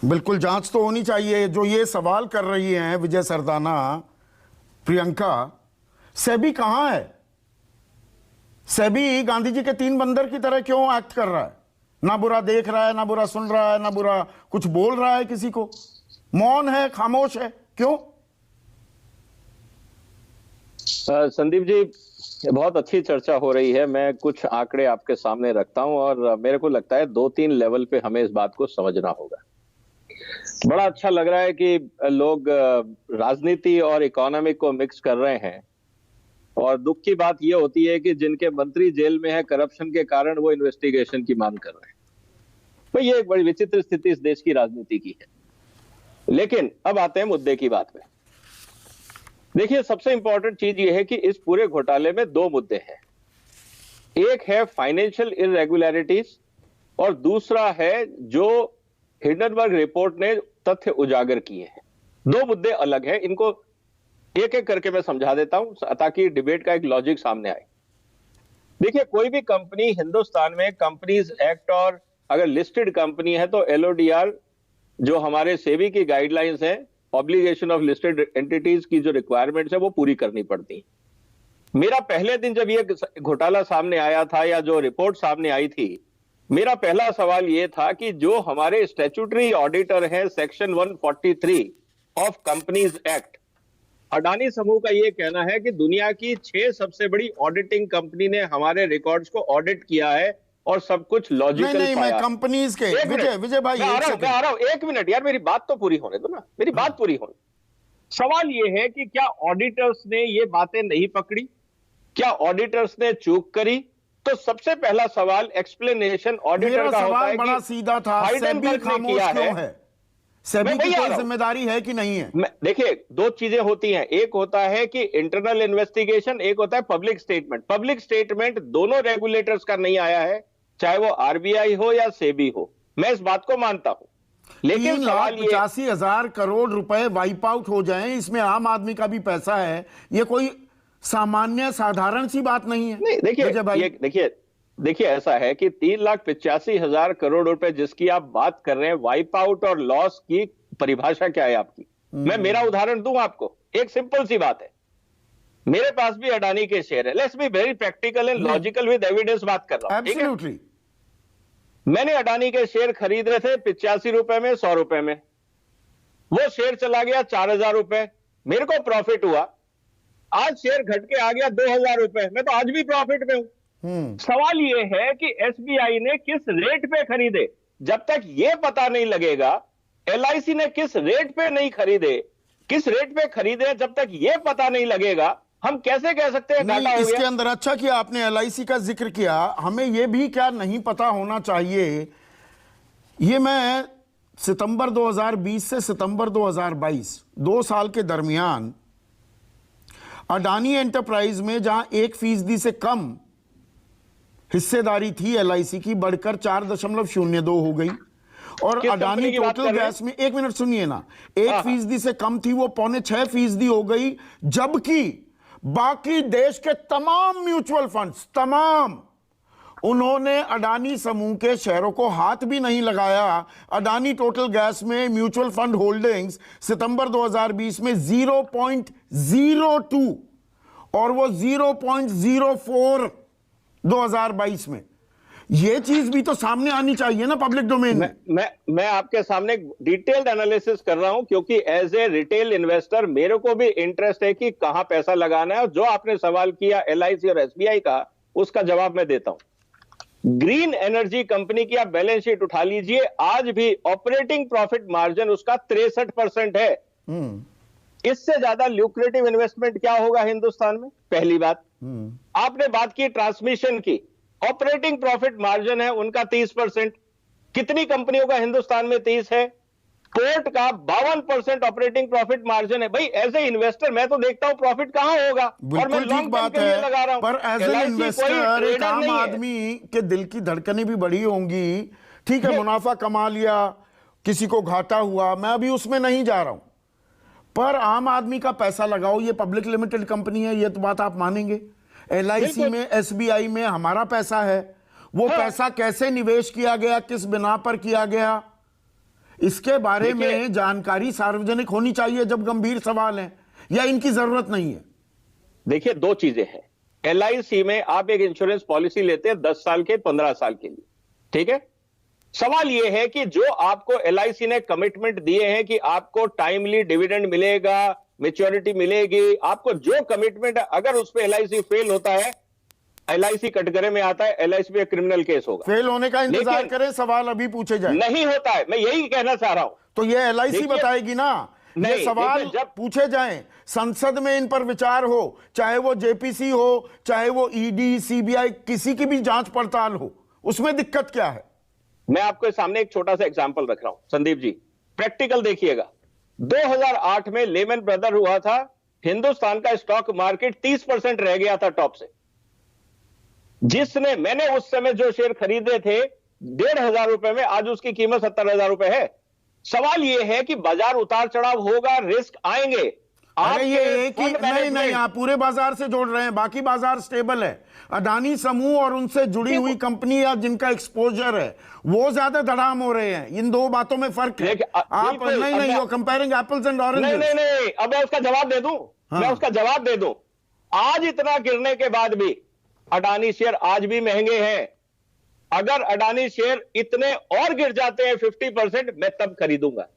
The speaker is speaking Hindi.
बिल्कुल जांच तो होनी चाहिए। जो ये सवाल कर रही हैं विजय सरदाना, प्रियंका, सेबी कहां है? सेबी गांधी जी के 3 बंदर की तरह क्यों एक्ट कर रहा है? ना बुरा देख रहा है, ना बुरा सुन रहा है, ना बुरा कुछ बोल रहा है किसी को, मौन है, खामोश है, क्यों? संदीप जी, बहुत अच्छी चर्चा हो रही है। मैं कुछ आंकड़े आपके सामने रखता हूं और मेरे को लगता है 2-3 लेवल पे हमें इस बात को समझना होगा। बड़ा अच्छा लग रहा है कि लोग राजनीति और इकोनॉमी को मिक्स कर रहे हैं, और दुख की बात यह होती है कि जिनके मंत्री जेल में है करप्शन के कारण, वो इन्वेस्टिगेशन की मांग कर रहे हैं। तो ये एक बड़ी विचित्र स्थिति इस देश की राजनीति की है। लेकिन अब आते हैं मुद्दे की बात में। देखिए, सबसे इंपॉर्टेंट चीज ये है कि इस पूरे घोटाले में 2 मुद्दे हैं। एक है फाइनेंशियल इरेगुलरिटीज और दूसरा है जो हिंडनबर्ग रिपोर्ट ने तथ्य उजागर किए हैं। 2 मुद्दे अलग हैं। इनको एक एक करके मैं समझा देता हूं ताकि डिबेट का एक लॉजिक सामने आए। देखिए, कोई भी कंपनी हिंदुस्तान में कंपनीज एक्ट और अगर लिस्टेड कंपनी है तो एलओडीआर, जो हमारे सेबी की गाइडलाइंस है, ऑब्लिगेशन ऑफ लिस्टेड एंटिटीज की जो रिक्वायरमेंट्स है, वो पूरी करनी पड़ती है। मेरा पहले दिन जब ये घोटाला सामने आया था या जो रिपोर्ट सामने आई थी, मेरा पहला सवाल ये था कि जो हमारे स्टैट्यूटरी ऑडिटर हैं section 143 of companies act, Adani समूह का ये कहना है कि दुनिया की 6 सबसे बड़ी ऑडिटिंग कंपनी ने हमारे रिकॉर्ड्स को ऑडिट किया है और सब कुछ लॉजिकल नहीं, मैं कंपनीज के विजय भाई मैं आ रहा हूं, 1 मिनट यार, मेरी बात तो पूरी होने दो ना, मेरी बात पूरी होने। सवाल ये है कि क्या ऑडिटर्स ने ये बातें नहीं पकड़ी? क्या ऑडिटर्स ने चूक करी? तो सबसे पहला सवाल एक्सप्लेनेशन ऑडिटर का होता है बड़ा सीधा था, सेबी खामोश क्यों है? सेबी की कोई जिम्मेदारी है कि नहीं है? देखिए, 2 चीजें होती हैं। एक होता है कि इंटरनल इन्वेस्टिगेशन, एक होता है पब्लिक स्टेटमेंट। पब्लिक स्टेटमेंट दोनों रेगुलेटर्स का नहीं आया है, चाहे वो आरबीआई हो या सेबी हो, मैं इस बात को मानता हूं। लेकिन 3,85,000 करोड़ रुपए वाइप आउट हो जाएं, इसमें आम आदमी का भी पैसा है, ये कोई सामान्य साधारण सी बात नहीं है। नहीं, देखिए ऐसा है कि 3,85,000 करोड़ रुपए जिसकी आप बात कर रहे हैं, वाइप आउट और लॉस की परिभाषा क्या है आपकी? मैं मेरा उदाहरण दूं आपको, एक सिंपल सी बात है। मेरे पास भी अडानी के शेयर है। Let's be very practical and logical with evidence बात कर रहा हूं। एब्सोल्युटली। मैंने अडानी के शेयर खरीद रहे थे 85 रुपए में, 100 रुपए में। वो शेयर चला गया 4,000 रुपए, मेरे को प्रॉफिट हुआ। आज शेयर घट के आ गया 2,000 रुपए, मैं तो आज भी प्रॉफिट में हूं। सवाल यह है कि एसबीआई ने किस रेट पे खरीदे? जब तक यह पता नहीं लगेगा एलआईसी ने किस रेट पे नहीं खरीदे, किस रेट पे खरीदे, जब तक यह पता नहीं लगेगा, हम कैसे कह सकते हैं घाटा हो गया? इसके अंदर अच्छा किया आपने एलआईसी का जिक्र किया। हमें यह भी क्या नहीं पता होना चाहिए, ये मैं सितंबर 2020 से सितंबर 2022 2 साल के दरमियान अडानी एंटरप्राइज में जहां 1% से कम हिस्सेदारी थी एलआईसी की, बढ़कर 4.02 हो गई। और अडानी टोटल गैस में, 1 मिनट सुनिए ना, 1% से कम थी, वो 6.25% हो गई। जबकि बाकी देश के तमाम म्यूचुअल फंड्स, तमाम, उन्होंने अडानी समूह के शेयरों को हाथ भी नहीं लगाया। अडानी टोटल गैस में म्यूचुअल फंड होल्डिंग्स सितंबर 2020 में 0.02 और वो 0.04 2022 में। ये चीज भी तो सामने आनी चाहिए ना पब्लिक डोमेन में। मैं आपके सामने डिटेल्ड एनालिसिस कर रहा हूं, क्योंकि एज ए रिटेल इन्वेस्टर मेरे को भी इंटरेस्ट है कि कहां पैसा लगाना है। और जो आपने सवाल किया एलआईसी और एसबीआई का, उसका जवाब मैं देता हूं। ग्रीन एनर्जी कंपनी की आप बैलेंस शीट उठा लीजिए, आज भी ऑपरेटिंग प्रॉफिट मार्जिन उसका 63% है। इससे ज्यादा ल्यूक्रेटिव इन्वेस्टमेंट क्या होगा हिंदुस्तान में? पहली बात। आपने बात की ट्रांसमिशन की, ऑपरेटिंग प्रॉफिट मार्जिन है उनका 30%। कितनी कंपनियों का हिंदुस्तान में 30 है? पोर्ट का 52% ऑपरेटिंग प्रॉफिट मार्जिन है। भाई एज ए इन्वेस्टर मैं तो देखता हूं प्रॉफिट कहां होगा, और मैं लॉन्ग टर्म के लिए लगा रहा हूं। पर एज ए इन्वेस्टर एक आम आदमी के दिल की धड़कनें भी बड़ी होंगी। ठीक है, मुनाफा कमा लिया, किसी को घाटा हुआ, मैं अभी उसमें नहीं जा रहा हूं, पर आम आदमी का पैसा लगाओ। ये पब्लिक लिमिटेड कंपनी है, ये तो बात आप मानेंगे। एलआईसी में, एसबीआई में हमारा पैसा है। वो पैसा कैसे निवेश किया गया, किस बिना पर किया गया, इसके बारे देखिए- में जानकारी सार्वजनिक होनी चाहिए जब गंभीर सवाल है, या इनकी जरूरत नहीं है? देखिए, दो चीजें हैं। एलआईसी में आप एक इंश्योरेंस पॉलिसी लेते हैं 10 साल के 15 साल के लिए, ठीक है। सवाल यह है कि जो आपको एलआईसी ने कमिटमेंट दिए हैं कि आपको टाइमली डिविडेंड मिलेगा, मैच्योरिटी मिलेगी, आपको जो कमिटमेंट है, अगर उस पर एलआईसी फेल होता है, एलआईसी कटघरे में आता है, एलआईसी पे क्रिमिनल केस होगा। फेल होने का इंतजार लेकिन- करें, सवाल अभी पूछे जाए। नहीं होता है, मैं यही कहना चाह रहा हूं। तो ये एलआईसी देखिए- बताएगी ना, ये नहीं, सवाल देखिए, जब- पूछे जाएं, संसद में इन पर विचार हो, चाहे वो जेपीसी हो, चाहे वो ईडी, सीबीआई, किसी की भी जांच पड़ताल हो, उसमें दिक्कत क्या है? मैं आपके सामने एक छोटा सा एग्जांपल रख रहा हूं संदीप जी, प्रैक्टिकल देखिएगा। 2008 में लेमन ब्रदर हुआ था, हिंदुस्तान का स्टॉक मार्केट 30% रह गया था टॉप से। मैंने उस समय जो शेयर खरीदे थे 1,500 रुपए में, आज उसकी कीमत 70,000 रुपए है। सवाल यह है कि बाजार उतार चढ़ाव होगा, रिस्क आएंगे। अरे ये आपके एक ही फंड नहीं, मैनेजमेंट- आप पूरे बाजार से जोड़ रहे हैं, बाकी बाजार स्टेबल है। अडानी समूह और उनसे जुड़ी हुई कंपनी या जिनका एक्सपोजर है वो ज्यादा धड़ाम हो रहे हैं। इन दो बातों में फर्क है। देखिए, आप बिल्कुल, नहीं अब नहीं, मैं- यू कंपेयरिंग एप्पल्स एंड नहीं ऑरेंजेस। नहीं नहीं, अब मैं उसका जवाब दे दूं। हाँ। मैं उसका जवाब दे दूं। आज इतना गिरने के बाद भी अडानी शेयर आज भी महंगे हैं। अगर अडानी शेयर इतने और गिर जाते हैं 50%, मैं तब खरीदूंगा।